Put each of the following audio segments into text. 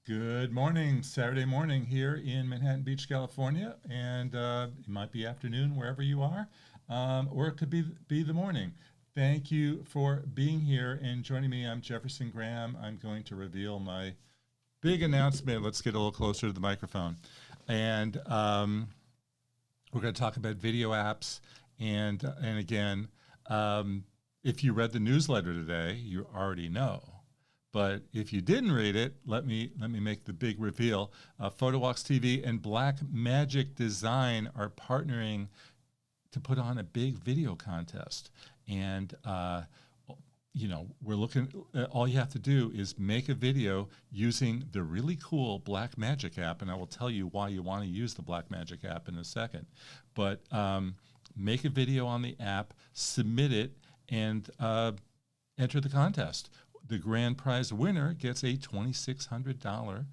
Good morning, Saturday morning here in Manhattan Beach, California, and it might be afternoon wherever you are, or it could be the morning. Thank you for being here and joining me. I'm Jefferson Graham. I'm going to reveal my big announcement. Let's get a little closer to the microphone. And we're going to talk about video apps. And again, if you read the newsletter today, you already know. But if you didn't read it, let me make the big reveal. PhotoWalks TV and Black Magic Design are partnering to put on a big video contest. And we're looking. All you have to do is make a video using the really cool Black Magic app, and I will tell you why you want to use the Black Magic app in a second. But make a video on the app, submit it, and enter the contest. The grand prize winner gets a $2,600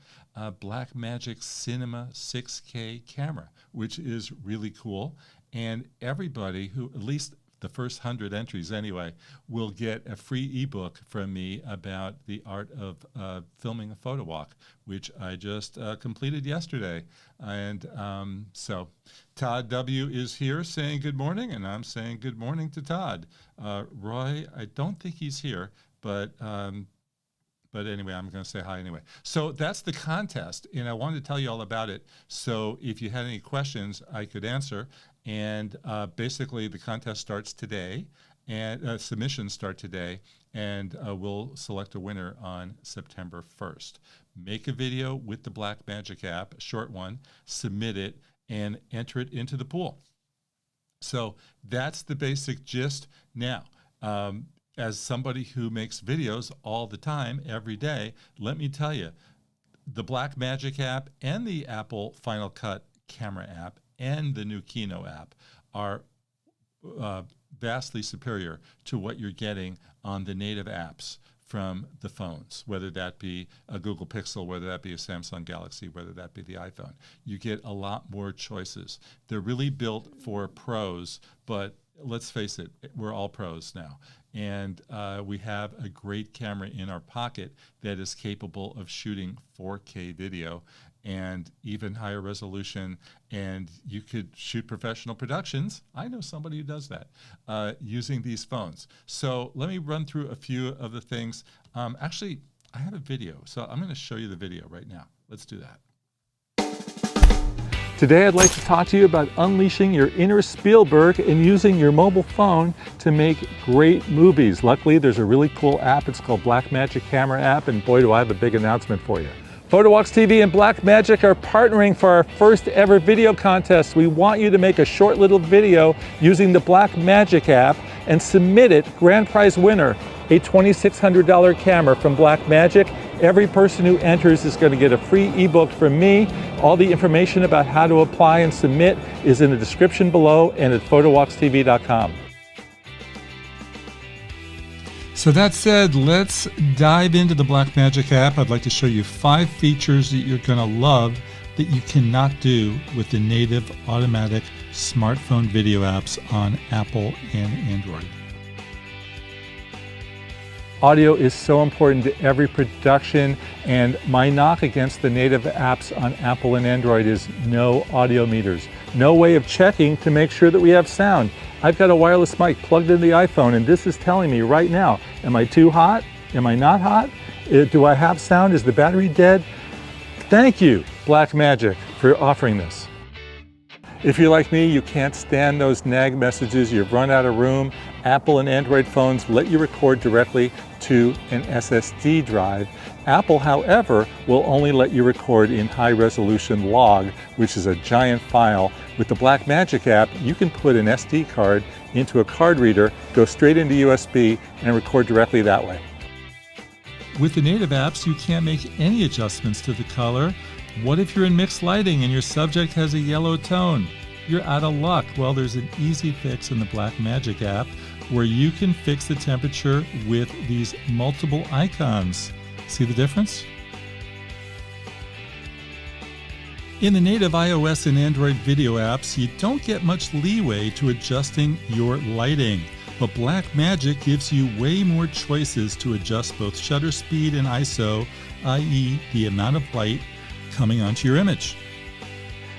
Blackmagic Cinema 6K camera, which is really cool. And everybody who, at least the first 100 entries anyway, will get a free ebook from me about the art of filming a photo walk, which I just completed yesterday. And so Todd W. is here saying good morning, and I'm saying good morning to Todd. Roy, I don't think he's here. But anyway, I'm going to say hi anyway. So that's the contest, and I wanted to tell you all about it. So if you had any questions, I could answer. And basically, the contest starts today, and submissions start today, and we'll select a winner on September 1st. Make a video with the Blackmagic app, a short one, submit it, and enter it into the pool. So that's the basic gist. Now, as somebody who makes videos all the time, every day, let me tell you, the Blackmagic app and the Apple Final Cut camera app and the new Kino app are vastly superior to what you're getting on the native apps from the phones, whether that be a Google Pixel, whether that be a Samsung Galaxy, whether that be the iPhone. You get a lot more choices. They're really built for pros, but let's face it, we're all pros now. And we have a great camera in our pocket that is capable of shooting 4K video and even higher resolution. And you could shoot professional productions. I know somebody who does that using these phones. So let me run through a few of the things. Actually, I have a video, so I'm going to show you the video right now. Let's do that. Today I'd like to talk to you about unleashing your inner Spielberg and using your mobile phone to make great movies. Luckily, there's a really cool app. It's called Blackmagic Camera app, and boy, do I have a big announcement for you. PhotoWalks TV and Blackmagic are partnering for our first ever video contest. We want you to make a short little video using the Blackmagic app and submit it. Grand prize winner, a $2,600 camera from Blackmagic. Every person who enters is going to get a free ebook from me. All the information about how to apply and submit is in the description below and at photowalkstv.com. So that said, let's dive into the Blackmagic app. I'd like to show you 5 features that you're going to love that you cannot do with the native automatic smartphone video apps on Apple and Android. Audio is so important to every production, and my knock against the native apps on Apple and Android is no audio meters. No way of checking to make sure that we have sound. I've got a wireless mic plugged into the iPhone, and this is telling me right now, am I too hot? Am I not hot? Do I have sound? Is the battery dead? Thank you, Blackmagic, for offering this. If you're like me, you can't stand those nag messages, you've run out of room. Apple and Android phones let you record directly to an SSD drive. Apple, however, will only let you record in high-resolution log, which is a giant file. With the Blackmagic app, you can put an SD card into a card reader, go straight into USB, and record directly that way. With the native apps, you can't make any adjustments to the color. What if you're in mixed lighting and your subject has a yellow tone? You're out of luck. Well, there's an easy fix in the Blackmagic app where you can fix the temperature with these multiple icons. See the difference? In the native iOS and Android video apps, you don't get much leeway to adjusting your lighting. but Blackmagic gives you way more choices to adjust both shutter speed and ISO, i.e. the amount of light coming onto your image.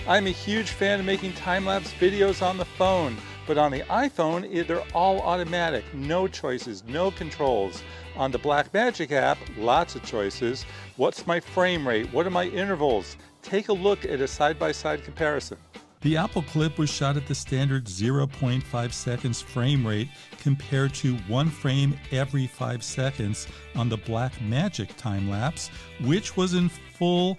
I'm a huge fan of making time-lapse videos on the phone, but on the iPhone, they're all automatic, no choices, no controls. On the Blackmagic app, lots of choices. What's my frame rate? What are my intervals? Take a look at a side-by-side comparison. The Apple clip was shot at the standard 0.5 seconds frame rate compared to 1 frame every 5 seconds on the Blackmagic time-lapse, which was in full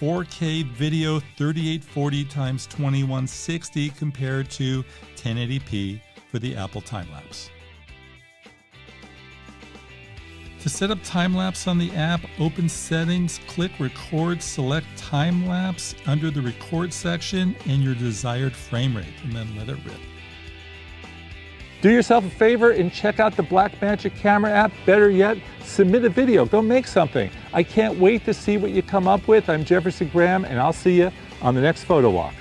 4K video 3840 x 2160 compared to 1080p for the Apple time-lapse. To set up time-lapse on the app, open Settings, click Record, select time-lapse under the Record section and your desired frame rate, and then let it rip. Do yourself a favor and check out the Blackmagic camera app. Better yet, submit a video. Go make something. I can't wait to see what you come up with. I'm Jefferson Graham, and I'll see you on the next photo walk.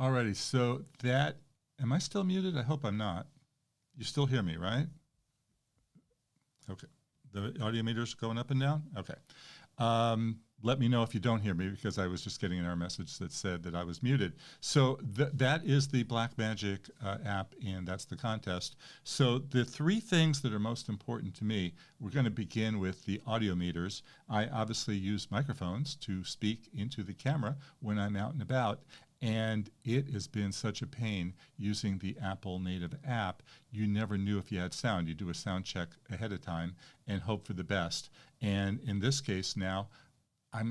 Alrighty, so that, am I still muted? I hope I'm not. You still hear me, right? Okay. The audio meter's going up and down? Okay. Let me know if you don't hear me, because I was just getting an error message that said that I was muted. So that is the Blackmagic app, and that's the contest. So the 3 things that are most important to me, we're going to begin with the audio meters. I obviously use microphones to speak into the camera when I'm out and about. And it has been such a pain using the Apple native app. You never knew if you had sound. You do a sound check ahead of time and hope for the best. And in this case now, I'm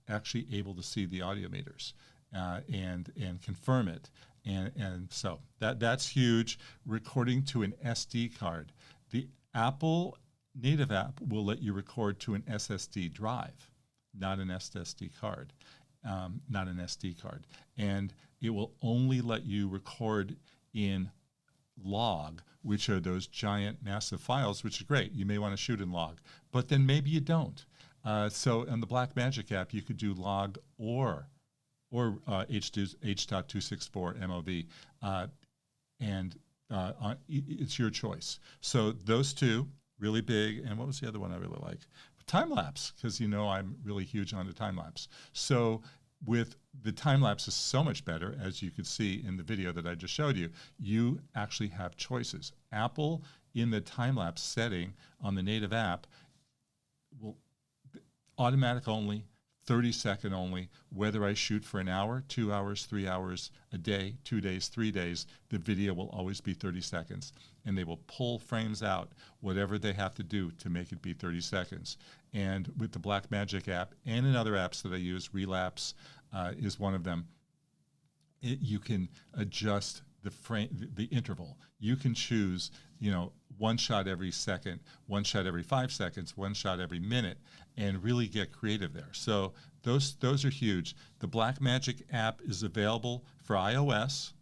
actually able to see the audio meters and confirm it. And so that's huge. Recording to an SD card. The Apple native app will let you record to an SSD drive, not an SSD card. Not an SD card. And it will only let you record in log, which are those giant massive files, which are great. You may want to shoot in log, but then maybe you don't. So on the Blackmagic app, you could do log or H.264 MOV, and it's your choice. So those 2, really big. And what was the other one I really like? Time-lapse, because you know I'm really huge on the time-lapse. So with the time-lapse is so much better, as you could see in the video that I just showed you. You actually have choices. Apple, in the time-lapse setting on the native app, will automatic only, 30-second only. Whether I shoot for an hour, 2 hours, 3 hours, a day, 2 days, 3 days, the video will always be 30 seconds. And they will pull frames out, whatever they have to do to make it be 30 seconds. And with the Blackmagic app and in other apps that I use, Relapse is one of them, you can adjust the interval. You can choose, 1 shot every second, 1 shot every 5 seconds, 1 shot every minute, and really get creative there. So those are huge. The Blackmagic app is available for iOS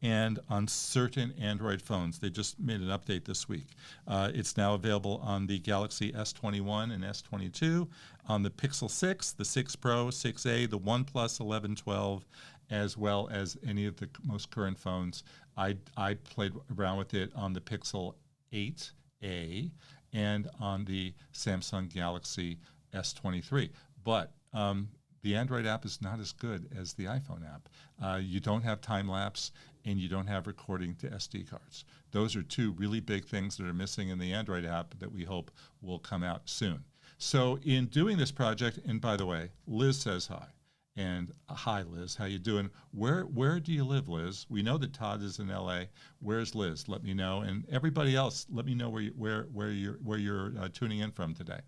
and on certain Android phones. They just made an update this week. It's now available on the Galaxy S21 and S22, on the Pixel 6, the 6 Pro, 6a, the OnePlus 11, 12, as well as any of the most current phones. I played around with it on the Pixel 8a and on the Samsung Galaxy S23. But the Android app is not as good as the iPhone app. You don't have time-lapse, and you don't have recording to SD cards. Those are 2 really big things that are missing in the Android app that we hope will come out soon. So in doing this project, and by the way, Liz says hi. And hi, Liz, how you doing? Where do you live, Liz? We know that Todd is in LA. Where's Liz? Let me know. And everybody else, let me know where you're tuning in from today.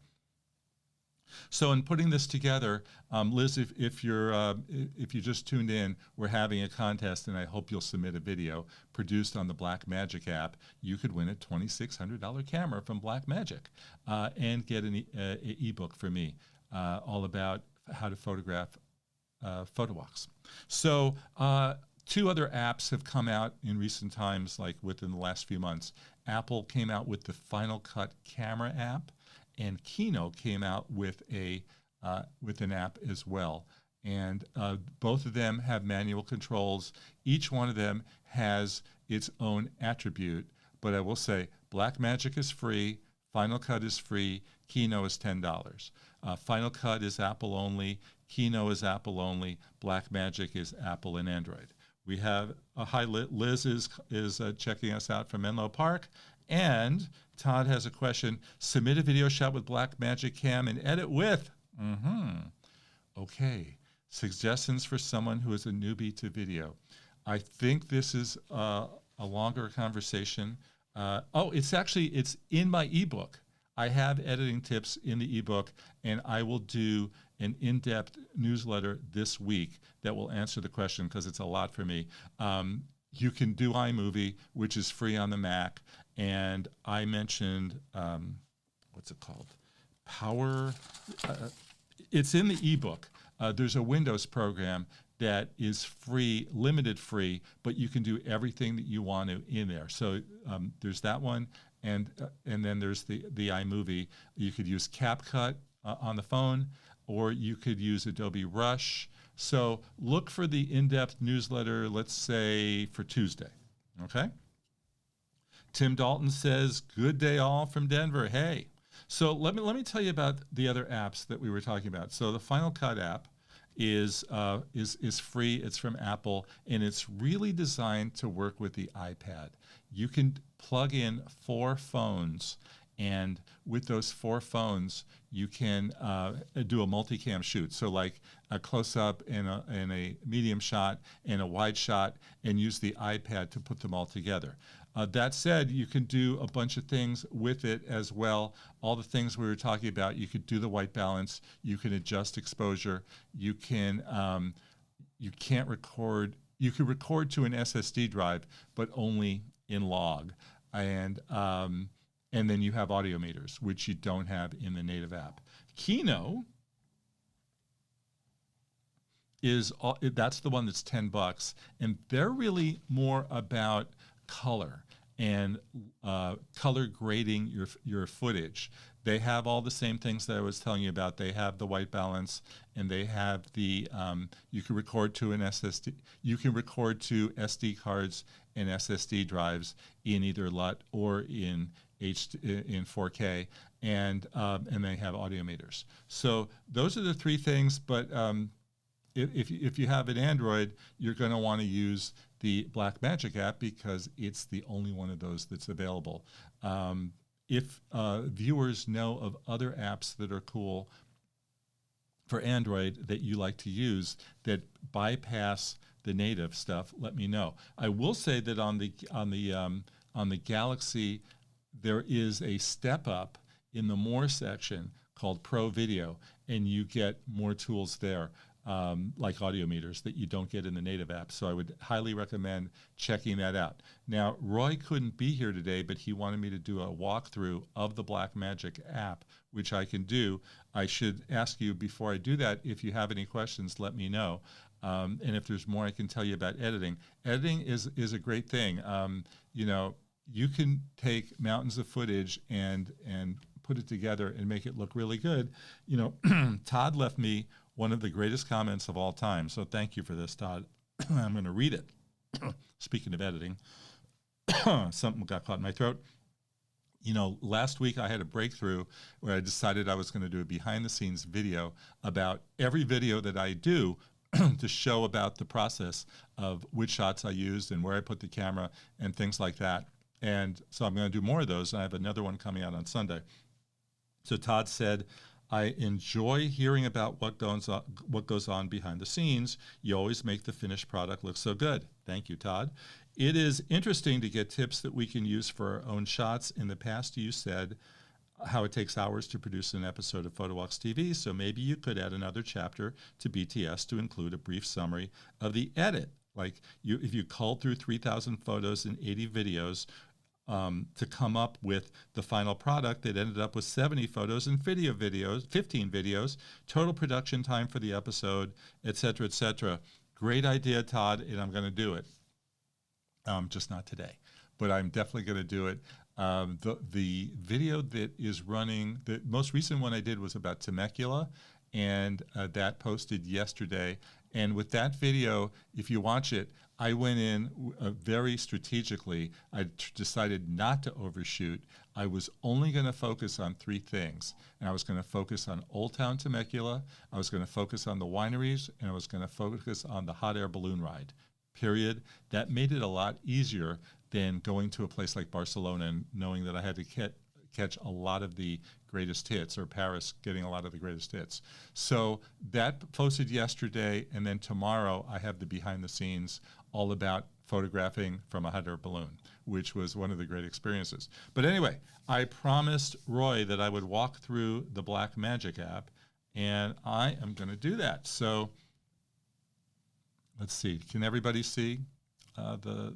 So in putting this together, Liz, if you just tuned in, we're having a contest, and I hope you'll submit a video produced on the Blackmagic app. You could win a $2,600 camera from Blackmagic and get an ebook from me all about how to photograph photo walks. So 2 other apps have come out in recent times, like within the last few months. Apple came out with the Final Cut camera app, and Keynote came out with an app as well. and both of them have manual controls. Each one of them has its own attribute, but I will say Blackmagic is free, Final Cut is free, Kino is $10. Final Cut is Apple only, Kino is Apple only, Blackmagic is Apple and Android. We have hi, Liz is checking us out from Menlo Park, and Todd has a question. Submit a video shot with Blackmagic Cam and edit with. Okay. Suggestions for someone who is a newbie to video. I think this is a longer conversation. It's in my ebook. I have editing tips in the ebook, and I will do an in-depth newsletter this week that will answer the question because it's a lot for me. You can do iMovie, which is free on the Mac, and I mentioned, what's it called? It's in the ebook. There's a Windows program that is free, limited free, but you can do everything that you want to in there. So there's that one, and then there's the iMovie. You could use CapCut on the phone, or you could use Adobe Rush. So look for the in-depth newsletter, let's say for Tuesday, okay? Tim Dalton says, good day all from Denver, hey. So let me tell you about the other apps that we were talking about. So the Final Cut app is free. It's from Apple, and it's really designed to work with the iPad. You can plug in 4 phones, and with those 4 phones, you can do a multicam shoot. So like a close-up and a medium shot and a wide shot, and use the iPad to put them all together. That said, you can do a bunch of things with it as well. All the things we were talking about, you could do the white balance, you can adjust exposure, you can record to an SSD drive, but only in log, and then you have audio meters, which you don't have in the native app. Kino that's the one that's $10, and they're really more about color and color grading your footage. They have all the same things that I was telling you about. They have the white balance, and they have the you can record to an SSD. You can record to SD cards and SSD drives in either LUT or in 4K, and they have audio meters. So those are the 3 things. But if you have an Android, you're going to want to use the Blackmagic app because it's the only one of those that's available. If viewers know of other apps that are cool for Android that you like to use that bypass the native stuff, let me know. I will say that on the Galaxy, there is a step up in the More section called Pro Video, and you get more tools there. Like audio meters that you don't get in the native app. So I would highly recommend checking that out. Now, Roy couldn't be here today, but he wanted me to do a walkthrough of the Blackmagic app, which I can do. I should ask you before I do that, if you have any questions, let me know. And if there's more I can tell you about editing. Editing is a great thing. You can take mountains of footage and put it together and make it look really good. Todd left me one of the greatest comments of all time. So thank you for this, Todd. I'm going to read it. Speaking of editing, something got caught in my throat. Last week I had a breakthrough where I decided I was going to do a behind-the-scenes video about every video that I do to show about the process of which shots I used and where I put the camera and things like that. And so I'm going to do more of those. And I have another one coming out on Sunday. So Todd said, I enjoy hearing about what goes on behind the scenes. You always make the finished product look so good. Thank you, Todd. It is interesting to get tips that we can use for our own shots. In the past, you said how it takes hours to produce an episode of PhotoWalks TV, so maybe you could add another chapter to BTS to include a brief summary of the edit. Like if you culled through 3,000 photos and 80 videos, to come up with the final product that ended up with 70 photos and 15 videos, total production time for the episode, et cetera, et cetera. Great idea, Todd, and I'm going to do it. Just not today, but I'm definitely going to do it. The video that is running, the most recent one I did was about Temecula, and that posted yesterday. And with that video, if you watch it, I went in very strategically. I decided not to overshoot. I was only going to focus on 3 things. And I was going to focus on Old Town Temecula, I was going to focus on the wineries, and I was going to focus on the hot air balloon ride, period. That made it a lot easier than going to a place like Barcelona and knowing that I had to catch a lot of the greatest hits, or Paris getting a lot of the greatest hits. So that posted yesterday, and then tomorrow I have the behind the scenes all about photographing from a hot air balloon, which was one of the great experiences. But anyway, I promised Roy that I would walk through the Blackmagic app, and I am going to do that. So let's see, can everybody see the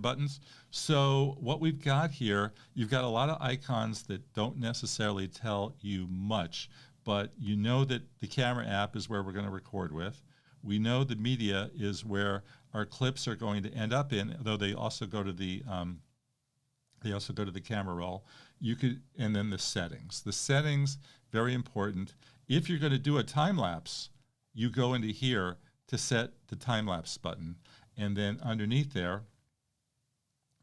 buttons? So what we've got here, you've got a lot of icons that don't necessarily tell you much, but you know that the camera app is where we're going to record with. We know the media is where our clips are going to end up in, though they also go to the camera roll. You could, and then the settings. The settings, very important. If you're going to do a time lapse, you go into here to set the time lapse button, and then underneath there,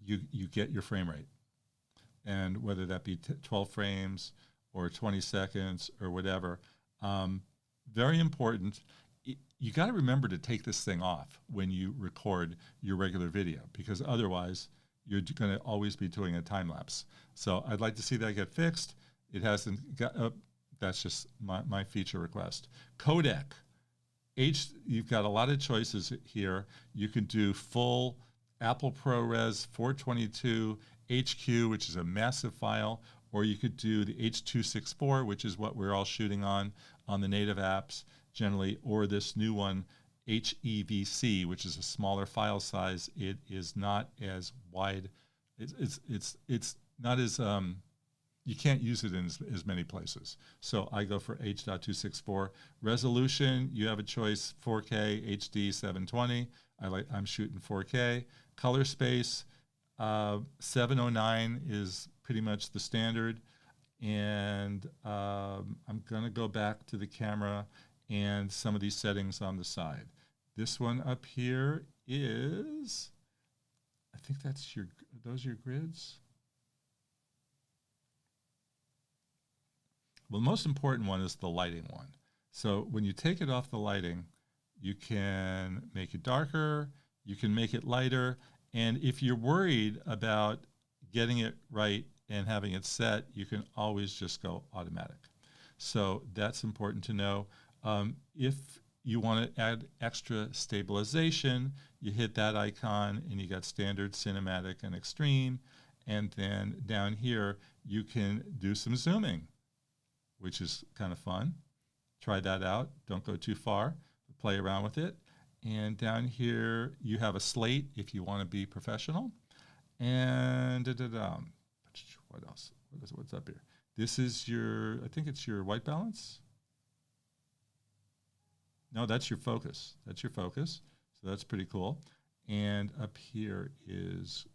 you get your frame rate, and whether that be 12 frames or 20 seconds or whatever. Very important. You got to remember to take this thing off when you record your regular video, because otherwise you're going to always be doing a time lapse. So I'd like to see that get fixed. It hasn't got. That's just my feature request. Codec. You've got a lot of choices here. You can do full Apple ProRes 422 HQ, which is a massive file, or you could do the H.264, which is what we're all shooting on the native apps generally, or this new one, HEVC, which is a smaller file size. It is not as wide. It's not as you can't use it in as many places. So I go for H.264. Resolution, you have a choice: 4K, HD, 720. I'm shooting 4K. Color space, 709 is pretty much the standard. And I'm gonna go back to the camera and some of these settings on the side. This one up here is, I think that's those are your grids? Well, the most important one is the lighting one. So when you take it off the lighting, you can make it darker, you can make it lighter, and if you're worried about getting it right and having it set, you can always just go automatic. So that's important to know. If you want to add extra stabilization, you hit that icon and you got standard, cinematic, and extreme. And then down here, you can do some zooming, which is kind of fun. Try that out. Don't go too far. Play around with it. And down here, you have a slate if you want to be professional. And what else? What's up here? This is your, I think it's your white balance. No, that's your focus. That's your focus. So that's pretty cool. And up here is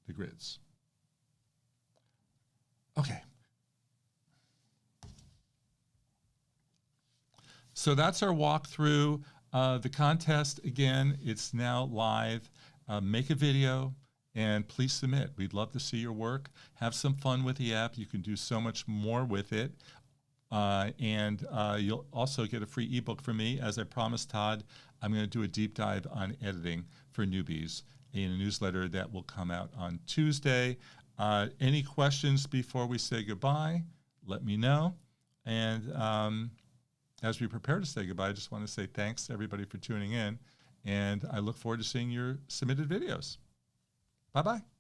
the grids. Okay. So that's our walkthrough. The contest, again, it's now live. Make a video and please submit. We'd love to see your work. Have some fun with the app. You can do so much more with it. And you'll also get a free ebook from me. As I promised Todd, I'm going to do a deep dive on editing for newbies in a newsletter that will come out on Tuesday. Any questions before we say goodbye, let me know. And as we prepare to say goodbye, I just want to say thanks to everybody for tuning in. And I look forward to seeing your submitted videos. Bye-bye.